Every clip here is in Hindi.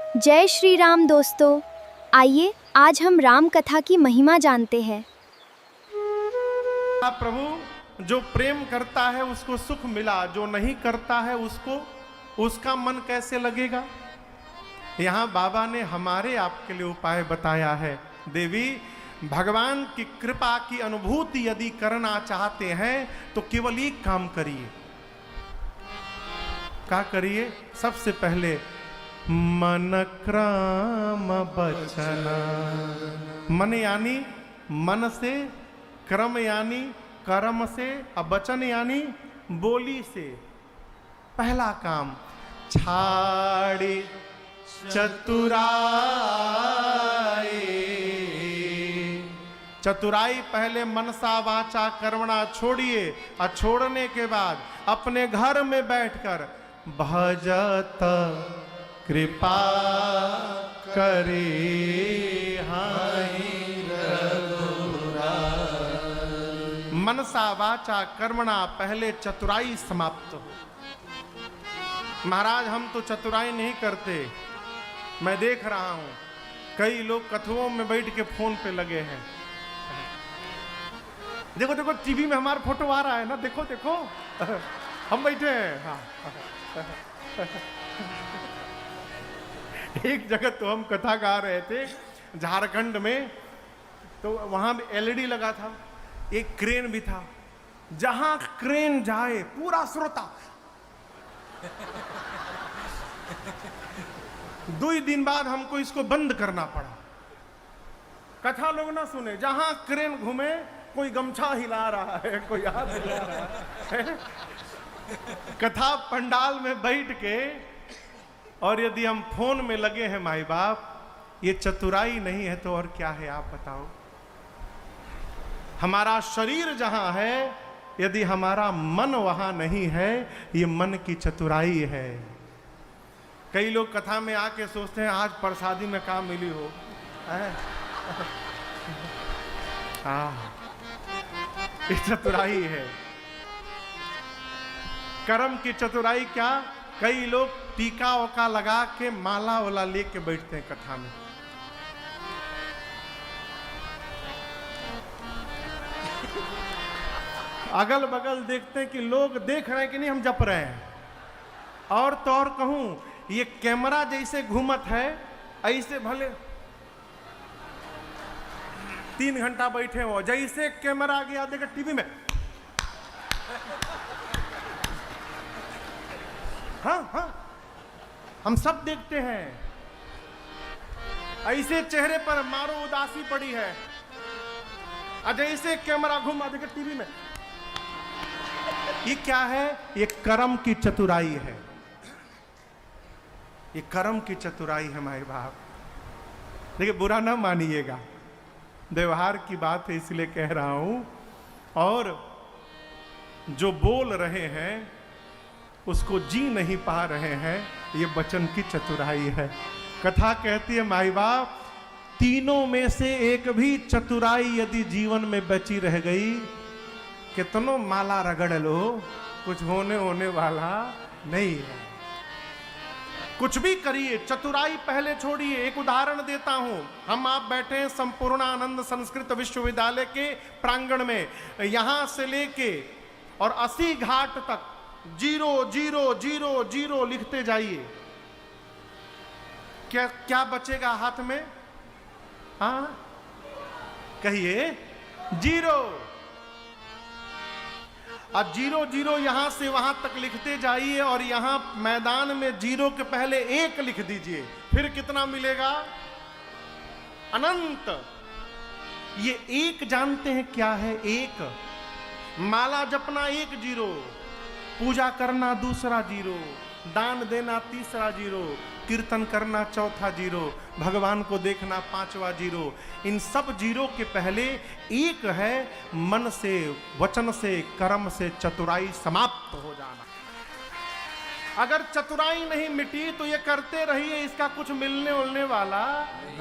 जय श्री राम दोस्तों, आइए आज हम राम कथा की महिमा जानते हैं। प्रभु जो प्रेम करता है उसको सुख मिला, जो नहीं करता है उसका मन कैसे लगेगा। यहाँ बाबा ने हमारे आपके लिए उपाय बताया है। देवी, भगवान की कृपा की अनुभूति यदि करना चाहते हैं तो केवल एक काम करिए। क्या करिए? सबसे पहले मन क्रम बचन। मन यानी मन से, क्रम यानी कर्म से, और वचन यानी बोली से। पहला काम, छाड़ी चतुराई। चतुराई पहले मनसा वाचा कर्मणा छोड़िए, और छोड़ने के बाद अपने घर में बैठकर भजत कृपा करे मनसा वाचा कर्मणा, पहले चतुराई समाप्त हो। महाराज हम तो चतुराई नहीं करते। मैं देख रहा हूं कई लोग कथुओं में बैठ के फोन पे लगे हैं। देखो देखो टीवी में हमारा फोटो आ रहा है ना, देखो देखो हम बैठे हैं। हाँ। एक जगह तो हम कथा गा रहे थे झारखंड में, तो वहां एलईडी लगा था, एक क्रेन भी था। जहां क्रेन जाए पूरा श्रोता। 2 दिन बाद हमको इसको बंद करना पड़ा। कथा लोग ना सुने। जहां क्रेन घूमे कोई गमछा हिला रहा है, कोई हाथ हिला रहा है। कथा पंडाल में बैठ के, और यदि हम फोन में लगे हैं माई बाप, ये चतुराई नहीं है तो और क्या है आप बताओ। हमारा शरीर जहां है, यदि हमारा मन वहां नहीं है, ये मन की चतुराई है। कई लोग कथा में आके सोचते हैं आज प्रसादी में काम मिली हो। ये चतुराई है। कर्म की चतुराई क्या? कई लोग टीका वका लगा के माला वाला लेके बैठते हैं कथा में। अगल बगल देखते हैं कि लोग देख रहे हैं कि नहीं हम जप रहे हैं। और तो और कहूं, ये कैमरा जैसे घूमत है, ऐसे भले 3 घंटा बैठे हो, जैसे कैमरा गया देखा टीवी में, हाँ हाँ हम सब देखते हैं। ऐसे चेहरे पर मारो उदासी पड़ी है, जैसे कैमरा घुमा देखा टीवी में। ये क्या है? ये कर्म की चतुराई है। ये कर्म की चतुराई है माई बाप। देखिए बुरा ना मानिएगा, व्यवहार की बात है इसलिए कह रहा हूं। और जो बोल रहे हैं उसको जी नहीं पा रहे हैं, ये वचन की चतुराई है। कथा कहती है माई बाप, तीनों में से एक भी चतुराई यदि जीवन में बची रह गई, कितनों माला रगड़ लो, कुछ होने वाला नहीं है। कुछ भी करिए, चतुराई पहले छोड़िए। एक उदाहरण देता हूं। हम आप बैठे हैं संपूर्णानंद संस्कृत विश्वविद्यालय के प्रांगण में। यहां से लेके और 80 घाट तक 0 0 0 0 लिखते जाइए। क्या क्या बचेगा हाथ में? हाँ कहिए, 0। अब 0 0 यहां से वहां तक लिखते जाइए, और यहां मैदान में 0 के पहले 1 लिख दीजिए। फिर कितना मिलेगा? अनंत। ये 1 जानते हैं क्या है? 1 माला जपना 1 0, पूजा करना 2रा 0, दान देना 3रा 0, कीर्तन करना 4था 0, भगवान को देखना 5वां 0। इन सब 0 के पहले 1 है, मन से, वचन से, कर्म से चतुराई समाप्त हो जाना। अगर चतुराई नहीं मिटी तो ये करते रहिए, इसका कुछ मिलने उलने वाला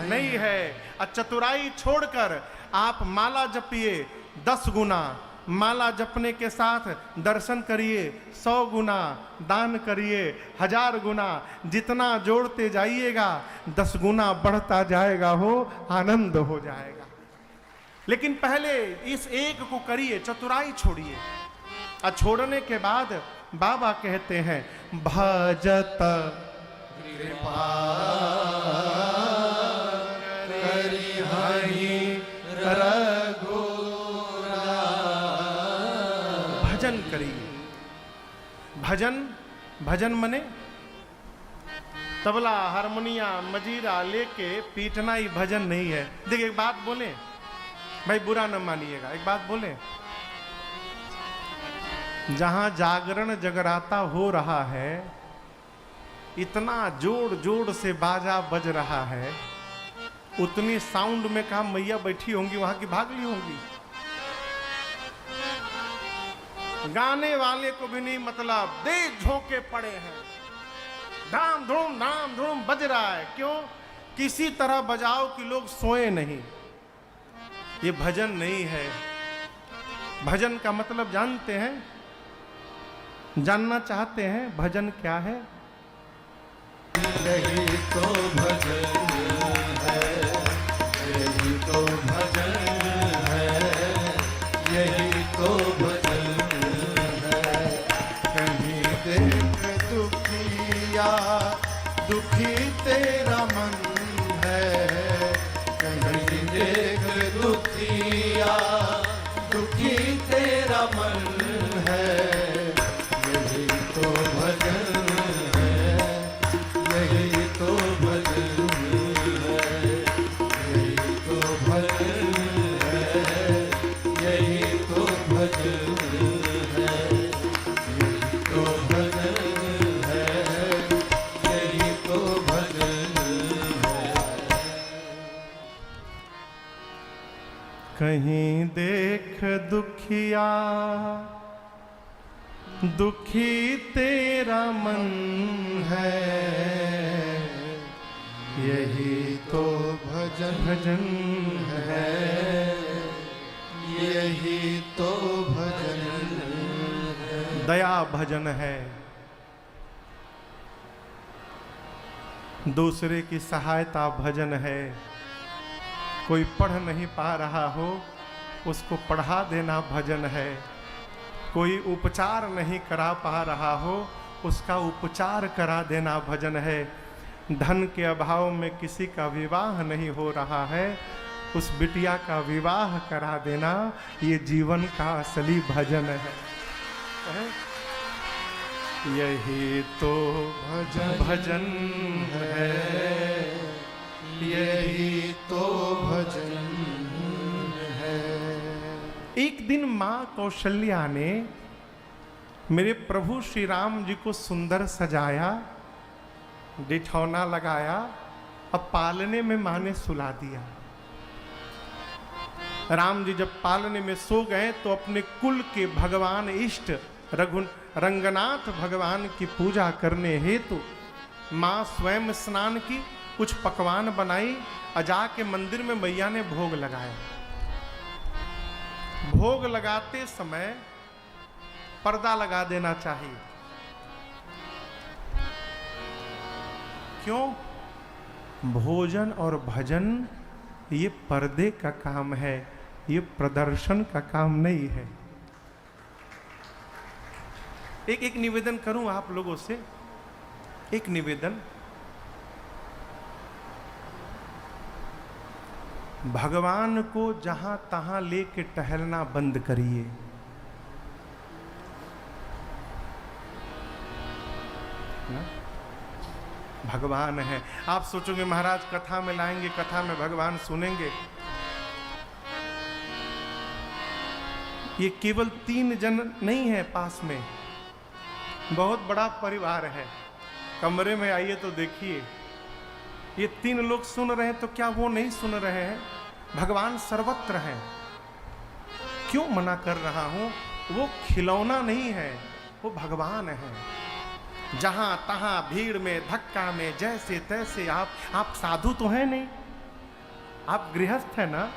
नहीं है। और चतुराई छोड़कर आप माला जपिए 10 गुना, माला जपने के साथ दर्शन करिए, 100 गुना दान करिए, 1000 गुना, जितना जोड़ते जाइएगा 10 गुना बढ़ता जाएगा, हो आनंद हो जाएगा। लेकिन पहले इस एक को करिए, चतुराई छोड़िए। और छोड़ने के बाद बाबा कहते हैं भजत कृपा करिहहि भजन करिए। भजन मने तबला हारमोनिया मजीरा लेके पीटना ही भजन नहीं है। देखिए एक बात बोले भाई, बुरा न मानिएगा, एक बात बोले, जहां जागरण जगराता हो रहा है, इतना जोर जोर से बाजा बज रहा है, उतनी साउंड में कहा मैया बैठी होंगी, वहां की भाग ली होंगी। गाने वाले को भी नहीं मतलब, दे झोंके पड़े हैं, धाम धूम बज रहा है। क्यों? किसी तरह बजाओ कि लोग सोए नहीं। ये भजन नहीं है। भजन का मतलब जानते हैं? जानना चाहते हैं भजन क्या है? यही तो भजन है, यही तो भजन है, यही तो भजन है। कहीं देख दुखिया, दुखी तेरा मन है, कहीं देख दुखिया, दुखी तेरा मन है। यही तो भजन है, यही तो भजन है, यही तो भजन है, यही तो भजन है, यही तो भजन है, यही तो भजन है। कहीं देख दुखिया, दुखी तेरा मन है, यही तो भजन है, यही तो भजन है। दया भजन है। दूसरे की सहायता भजन है। कोई पढ़ नहीं पा रहा हो, उसको पढ़ा देना भजन है। कोई उपचार नहीं करा पा रहा हो, उसका उपचार करा देना भजन है। धन के अभाव में किसी का विवाह नहीं हो रहा है, उस बिटिया का विवाह करा देना, ये जीवन का असली भजन है। यही तो भजन है, यही तो भजन है। एक दिन माँ कौशल्या ने मेरे प्रभु श्री राम जी को सुंदर सजाया, बिठौना लगाया, अब पालने में माँ ने सुला दिया। राम जी जब पालने में सो गए तो अपने कुल के भगवान इष्ट रंगनाथ भगवान की पूजा करने हेतु माँ स्वयं स्नान की, कुछ पकवान बनाई और जाके मंदिर में मैया ने भोग लगाया। भोग लगाते समय पर्दा लगा देना चाहिए। क्यों? भोजन और भजन ये पर्दे का काम है, ये प्रदर्शन का काम नहीं है। एक निवेदन करूं आप लोगों से, एक निवेदन, भगवान को जहां तहां लेके टहलना बंद करिए। भगवान है। आप सोचोगे महाराज कथा में लाएंगे, कथा में भगवान सुनेंगे। ये केवल 3 जन नहीं है पास में, बहुत बड़ा परिवार है। कमरे में आइए तो देखिए, ये 3 लोग सुन रहे हैं तो क्या वो नहीं सुन रहे हैं? भगवान सर्वत्र है। क्यों मना कर रहा हूं? वो खिलौना नहीं है, वो भगवान है। जहां तहां भीड़ में, धक्का में, जैसे तैसे आप साधु तो हैं नहीं, आप गृहस्थ है ना।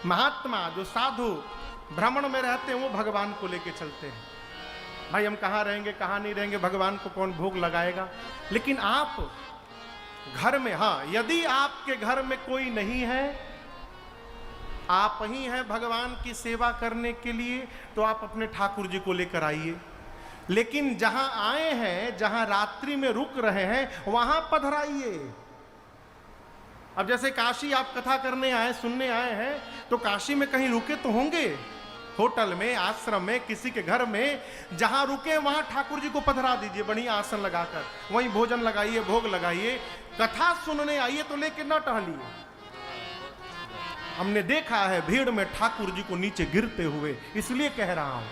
महात्मा जो साधु भ्रमण में रहते हैं वो भगवान को लेके चलते हैं। भाई हम कहाँ रहेंगे कहाँ नहीं रहेंगे, भगवान को कौन भोग लगाएगा। लेकिन आप घर में, हाँ, यदि आपके घर में कोई नहीं है, आप ही हैं भगवान की सेवा करने के लिए, तो आप अपने ठाकुर जी को लेकर आइए। लेकिन जहां आए हैं, जहां रात्रि में रुक रहे हैं, वहां पधराइए। अब जैसे काशी आप कथा करने आए, सुनने आए हैं, तो काशी में कहीं रुके तो होंगे, होटल में, आश्रम में, किसी के घर में। जहां रुके वहां ठाकुर जी को पधरा दीजिए, बढ़िया आसन लगाकर, वहीं भोजन लगाइए, भोग लगाइए। कथा सुनने आइए तो लेके न टहलिए। हमने देखा है भीड़ में ठाकुर जी को नीचे गिरते हुए, इसलिए कह रहा हूं।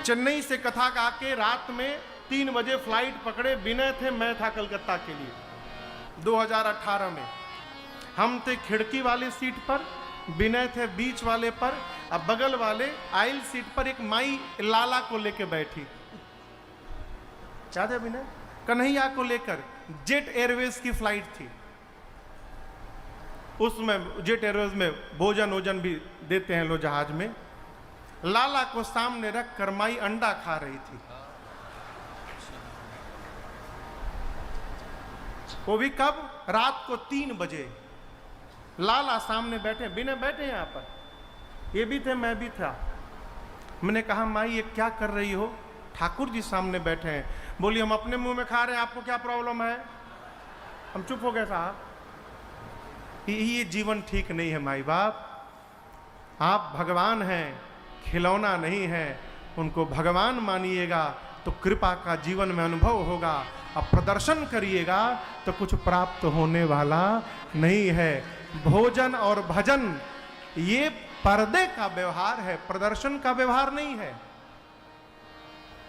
चेन्नई से कथा गा के रात में 3 बजे फ्लाइट पकड़े, विनय थे, मैं था कलकत्ता के लिए 2018 में। हम थे खिड़की वाले सीट पर, विनय थे बीच वाले पर, अब बगल वाले आइल सीट पर एक माई लाला को लेके बैठी, याद है विनय, कन्हैया को लेकर। जेट एयरवेज की फ्लाइट थी, उसमें जेट एयरवेज में भोजन वोजन भी देते हैं लोग जहाज में। लाला को सामने रख कर माई अंडा खा रही थी, वो भी कब, रात को 3 बजे। लाला सामने बैठे, बिना बैठे यहां पर, ये भी थे, मैं भी था। मैंने कहा माई ये क्या कर रही हो, ठाकुर जी सामने बैठे हैं। बोली हम अपने मुंह में खा रहे हैं, आपको क्या प्रॉब्लम है। हम चुप हो गए साहब। ये जीवन ठीक नहीं है माई बाप, आप भगवान हैं, खिलौना नहीं है। उनको भगवान मानिएगा तो कृपा का जीवन में अनुभव होगा, अब प्रदर्शन करिएगा तो कुछ प्राप्त होने वाला नहीं है। भोजन और भजन ये पर्दे का व्यवहार है, प्रदर्शन का व्यवहार नहीं है।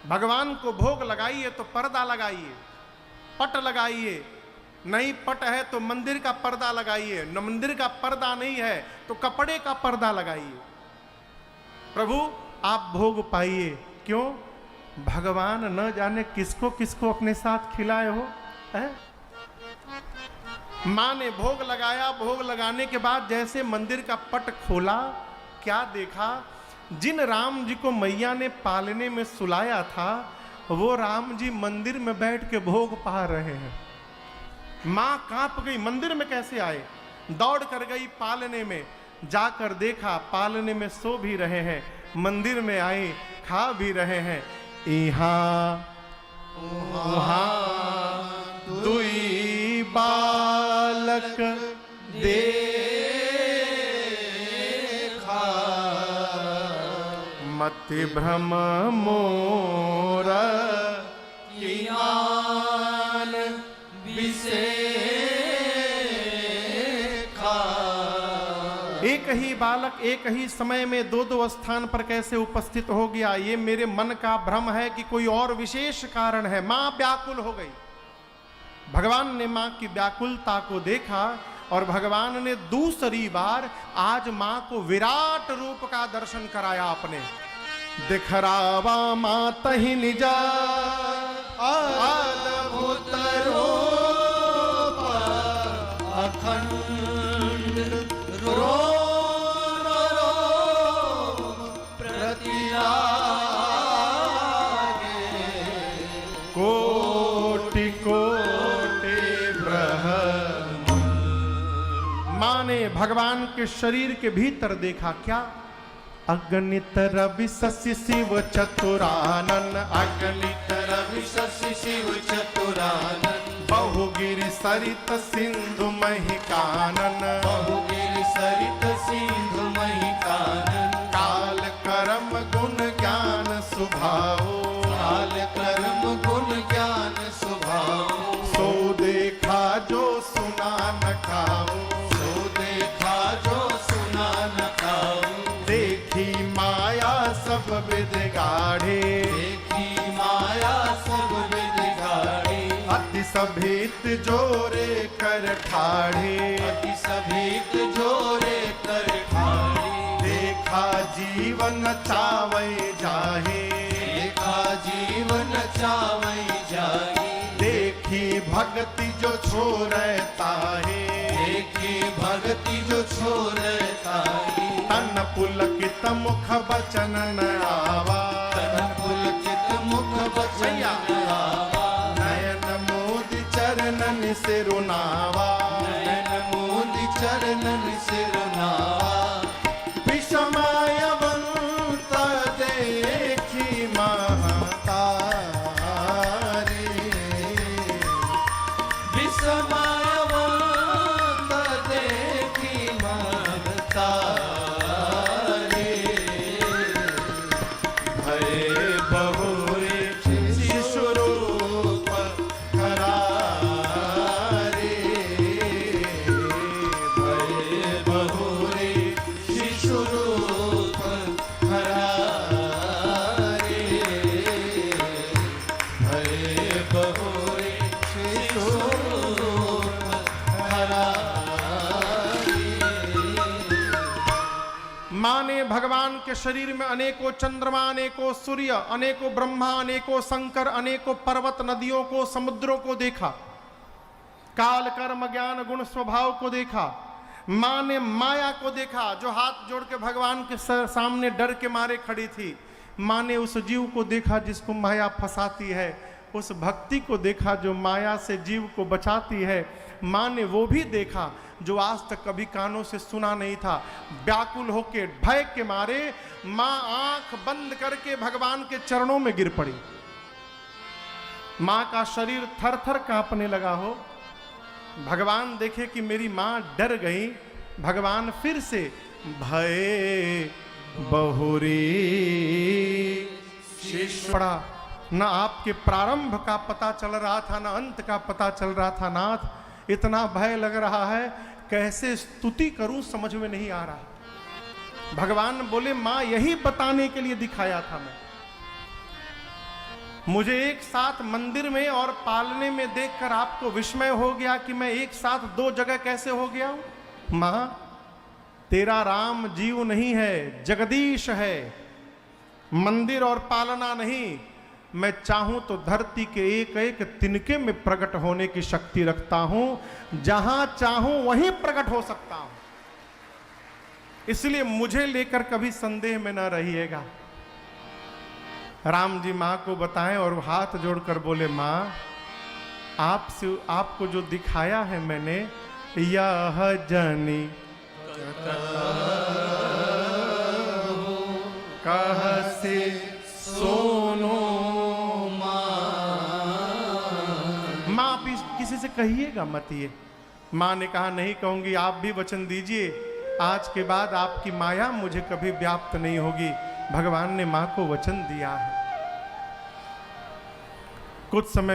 भगवान को भोग लगाइए तो पर्दा लगाइए, पट लगाइए, नहीं पट है तो मंदिर का पर्दा लगाइए, न मंदिर का पर्दा नहीं है तो कपड़े का पर्दा लगाइए। प्रभु आप भोग पाइए, क्यों, भगवान न जाने किसको किसको अपने साथ खिलाए हो, है? माँ ने भोग लगाया, भोग लगाने के बाद जैसे मंदिर का पट खोला, क्या देखा, जिन राम जी को मैया ने पालने में सुलाया था, वो राम जी मंदिर में बैठ के भोग पा रहे हैं। माँ कांप गई, मंदिर में कैसे आए, दौड़ कर गई पालने में, जाकर देखा पालने में सो भी रहे हैं, मंदिर में आए खा भी रहे हैं। यहाँ वहाँ दुई बालक देखा, मति भ्रम मोर ज्ञान विसेखा। एक ही बालक एक ही समय में 2-2 स्थान पर कैसे उपस्थित हो गया, ये मेरे मन का भ्रम है कि कोई और विशेष कारण है। मां व्याकुल हो गई, भगवान ने मां की व्याकुलता को देखा और भगवान ने दूसरी बार आज मां को विराट रूप का दर्शन कराया अपने। दिखरावा मात ही निजा अद्भुत रूप अखंड रो कोटि कोटि ब्रह्म। मां ने भगवान के शरीर के भीतर देखा, क्या, अगणित रवि शशि शिव चतुरानन, अगणित रवि शशि शिव चतुरानन, बहुगिरि सरित सिंधु महिकानन, बहुगिरि सरित सिंधु महिकानन, काल कर्म गुण ज्ञान सुभाओ, काल कर्म गुण ज्ञान सुभाओ, सो देखा जो सुना न खाओ, सो देखा जो सुना न खाओ, देखी माया सब विद गाढ़े, देखी माया सब विद गाढ़े, अति सभीत जोरे कर ठाढ़े, अति सभीत जोरे कर ठाढ़े, देखा जीवन चावै जाहे, देखा जीवन चावै जाही, देखी भक्ति जो छोड़े ताहे, देखी भक्ति जो छोड़ साई तन पुलकित मुख बचन न आवा तन पुलकित मुख बचन आवा नयन मोदि चरणन सिरुनावा नयन मोदि चरणन सिरुनावा विषमयवंत देखी महतारी विस्मयवंत देखी महतारी भये बहुरे शिशुरूप करारे भये बहुरे शिशुरूप हरारे भये बहुरे शिशुरूप हरारे माँ ने भगवान के शरीर में अनेकों चंद्रमा, अनेकों सूर्य, अनेकों ब्रह्मा, अनेकों शंकर, अनेकों पर्वत, नदियों को, समुद्रों को देखा। काल कर्म ज्ञान गुण स्वभाव को देखा। माँ ने माया को देखा जो हाथ जोड़ के भगवान के सामने डर के मारे खड़ी थी। माँ ने उस जीव को देखा जिसको माया फंसाती है, उस भक्ति को देखा जो माया से जीव को बचाती है। माँ ने वो भी देखा जो आज तक कभी कानों से सुना नहीं था। व्याकुल होके भय के मारे माँ आंख बंद करके भगवान के चरणों में गिर पड़ी। माँ का शरीर थर थर कांपने लगा हो। भगवान देखे कि मेरी माँ डर गई। भगवान फिर से भय बहुरी शिष्य पड़ा। न आपके प्रारंभ का पता चल रहा था, न अंत का पता चल रहा था। नाथ, इतना भय लग रहा है, कैसे स्तुति करूं समझ में नहीं आ रहा। भगवान बोले, मां यही बताने के लिए दिखाया था मैं। मुझे एक साथ मंदिर में और पालने में देखकर आपको विस्मय हो गया कि मैं एक साथ दो जगह कैसे हो गया हूं। मां, तेरा राम जीव नहीं है, जगदीश है, मंदिर और पालना नहीं। मैं चाहूं तो धरती के एक एक तिनके में प्रकट होने की शक्ति रखता हूं। जहां चाहूं वहीं प्रकट हो सकता हूं। इसलिए मुझे लेकर कभी संदेह में न रहिएगा। राम जी मां को बताएं और हाथ जोड़कर बोले, मां, आपसे आपको जो दिखाया है मैंने, यह जनी कह से सोनो। मां आप किसी से कहिएगा मत ये। मां ने कहा, नहीं कहूंगी, आप भी वचन दीजिए, आज के बाद आपकी माया मुझे कभी व्याप्त नहीं होगी। भगवान ने मां को वचन दिया है। कुछ समय